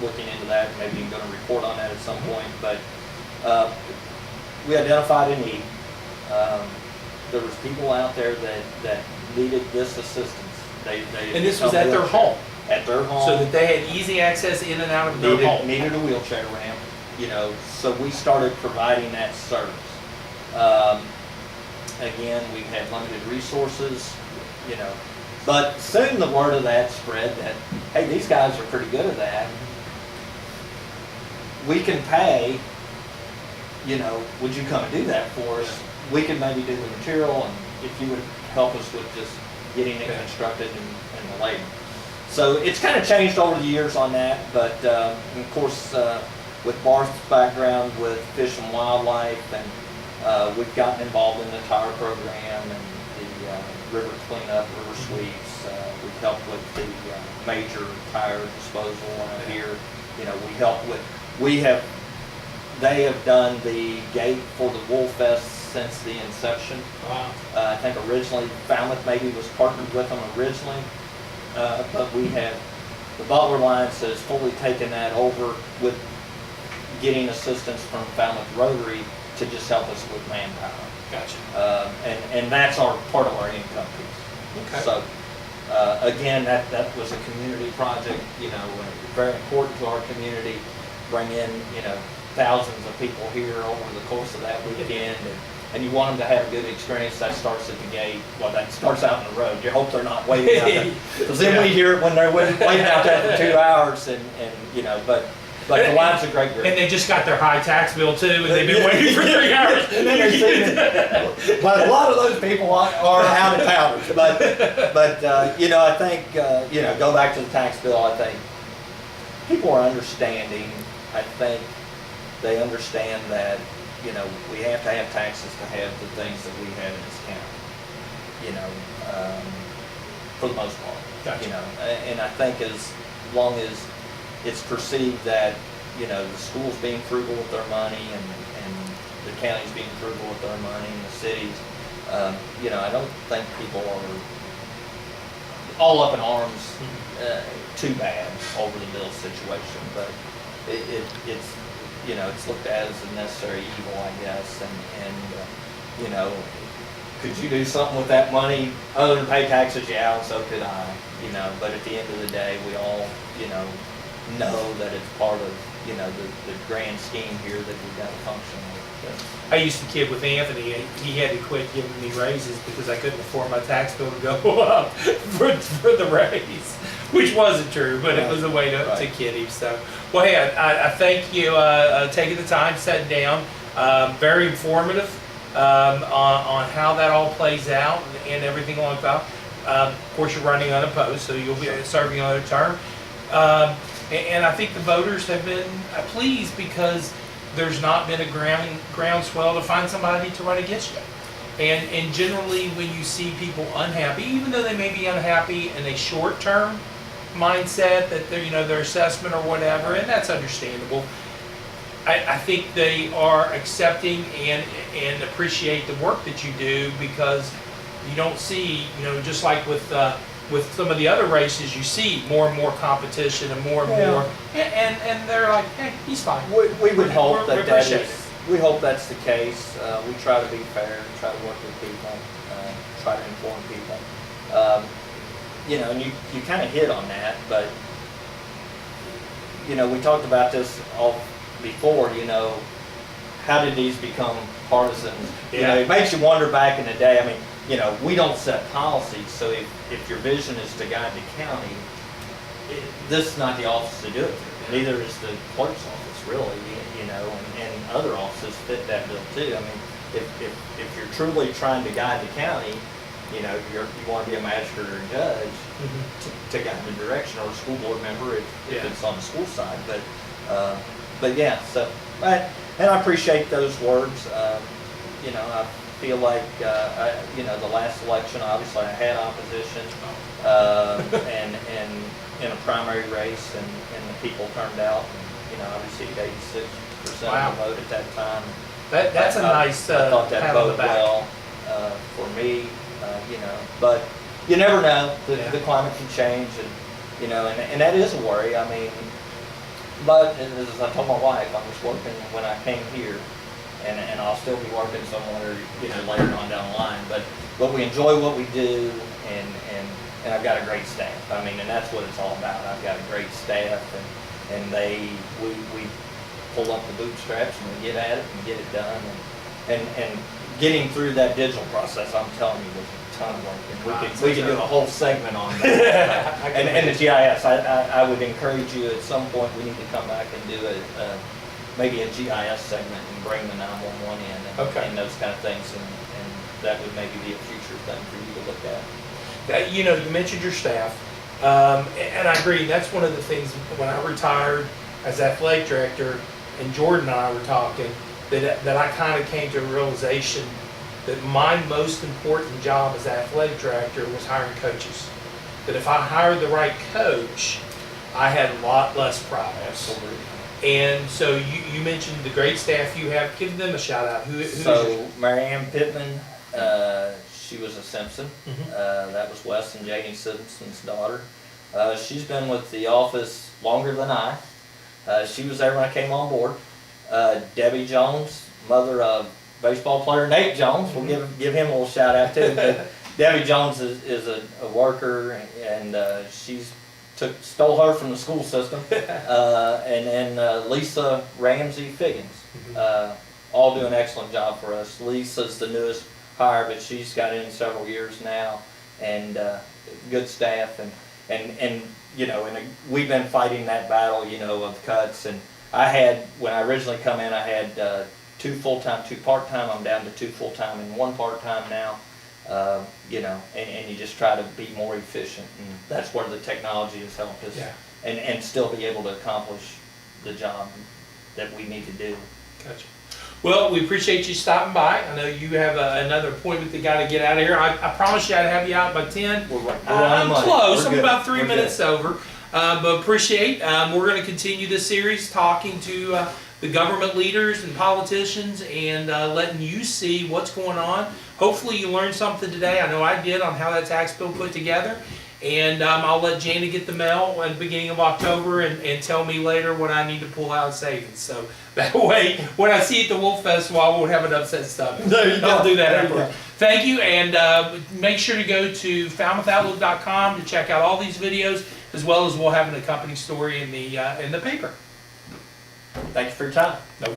looking into that, maybe going to report on that at some point, but we identified a need. There was people out there that needed this assistance. And this was at their home? At their home. So that they had easy access in and out of their home? Needed a wheelchair ramp, so we started providing that service. Again, we had limited resources, but soon the word of that spread that, hey, these guys are pretty good at that. We can pay, would you come and do that for us? We could maybe do the material, and if you would help us with just getting it constructed and the labor. So it's kind of changed over the years on that, but of course, with Bart's background with Fish and Wildlife, and we've gotten involved in the tire program and the river cleanup, river sweeps. We've helped with the major tire disposal out here. We help with, they have done the gate for the Wool Fest since the inception. Wow. I think originally Falmouth maybe was partnered with them originally, but the Butler Alliance has fully taken that over with getting assistance from Falmouth Rotary to just help us with manpower. Gotcha. And that's part of our income piece. Okay. So again, that was a community project, very important to our community. Bring in, thousands of people here over the course of that weekend, and you want them to have a good experience. That starts at the gate. Well, that starts out in the road. You hope they're not waiting out there, because then we hear it when they're waiting out there for 2 hours, and but the line's a great group. And they just got their high tax bill too, and they've been waiting for 3 hours. And then they're seeing it. But a lot of those people are out of towners. But I think go back to the tax bill. I think people are understanding. I think they understand that we have to have taxes to have the things that we have in this county. For the most part. Gotcha. And I think as long as it's perceived that the school's being frugal with their money, and the county's being frugal with their money, and the cities, I don't think people are all up in arms too bad over the bill situation, but it's looked at as a necessary evil, I guess, and could you do something with that money other than pay taxes? Yeah, and so could I, but at the end of the day, we all, know that it's part of, the grand scheme here that we've got to function with. I used to kid with Anthony. He had to quit giving me raises because I couldn't afford my tax bill to go up for the raise, which wasn't true, but it was a way to kid him. So, well, hey, I thank you taking the time, sitting down. Very informative on how that all plays out and everything like that. Of course, you're running unopposed, so you'll be serving another term. And I think the voters have been pleased because there's not been a groundswell to find somebody to run against you. And generally, when you see people unhappy, even though they may be unhappy in a short-term mindset, that their assessment or whatever, and that's understandable, I think they are accepting and appreciate the work that you do, because you don't see, just like with some of the other races, you see more and more competition and more, and they're like, hey, he's fine. We would hope we hope that's the case. We try to be fair, try to work with people, try to inform people. And you kind of hit on that, but we talked about this all before. How did these become partisans? It makes you wonder back in the day. I mean, we don't set policies, so if your vision is to guide the county, this is not the office to do it. Neither is the clerk's office, really, and other offices fit that bill too. I mean, if you're truly trying to guide the county, you want to be a magistrate or a judge to guide the direction, or a school board member if it's on the school side. But yeah, so, and I appreciate those words. I feel like, the last election, obviously I had opposition, and in a primary race, and the people turned out, and, obviously 86% of the vote at that time. That's a nice I thought that boded well for me, but you never know. The climate can change, and that is a worry. I mean, But as I told my wife, I was working when I came here, and I'll still be working somewhere, later on down the line. But we enjoy what we do, and I've got a great staff. I mean, and that's what it's all about. I've got a great staff, and we pull up the bootstraps and we get at it and get it done. And getting through that digital process, I'm telling you, was a ton of work. And we could do a whole segment on that. and the GIS, I would encourage you at some point, we need to come back and do maybe a GIS segment and bring the 911 in and those kind of things. And that would maybe be a future thing for you to look at. You mentioned your staff, and I agree. That's one of the things when I retired as athletic director, and Jordan and I were talking, that I kind of came to a realization that my most important job as athletic director was hiring coaches. That if I hired the right coach, I had a lot less problems. Absolutely. And so you mentioned the great staff you have. Give them a shout out. So Marianne Pittman, she was a Simpson. That was Wes and Janie Simpson's daughter. She's been with the office longer than I. She was there when I came on board. Debbie Jones, mother of baseball player Nate Jones. We'll give him a little shout out too. But Debbie Jones is a worker, and stole her from the school system. And then Lisa Ramsey Figgins, all do an excellent job for us. Lisa's the newest hire, but she's got in several years now, and good staff, and we've been fighting that battle, of cuts. And when I originally come in, I had 2 full-time, 2 part-time. I'm down to 2 full-time and 1 part-time now. And you just try to be more efficient, and that's where the technology has helped us, and still be able to accomplish the job that we need to do. Gotcha. Well, we appreciate you stopping by. I know you have another appointment that got to get out of here. I promised you I'd have you out by 10. I'm close. I'm about 3 minutes over. But appreciate. We're going to continue this series talking to the government leaders and politicians, and letting you see what's going on. Hopefully you learned something today. I know I did on how that tax bill put together. And I'll let Jana get the mail at the beginning of October and tell me later what I need to pull out of savings. So that way, when I see you at the Wolf Festival, I won't have an upset stomach. I'll do that afterwards. Thank you, and make sure to go to FalmouthOutlook.com to check out all these videos, as well as we'll have an accompanying story in the paper. Thank you for your time.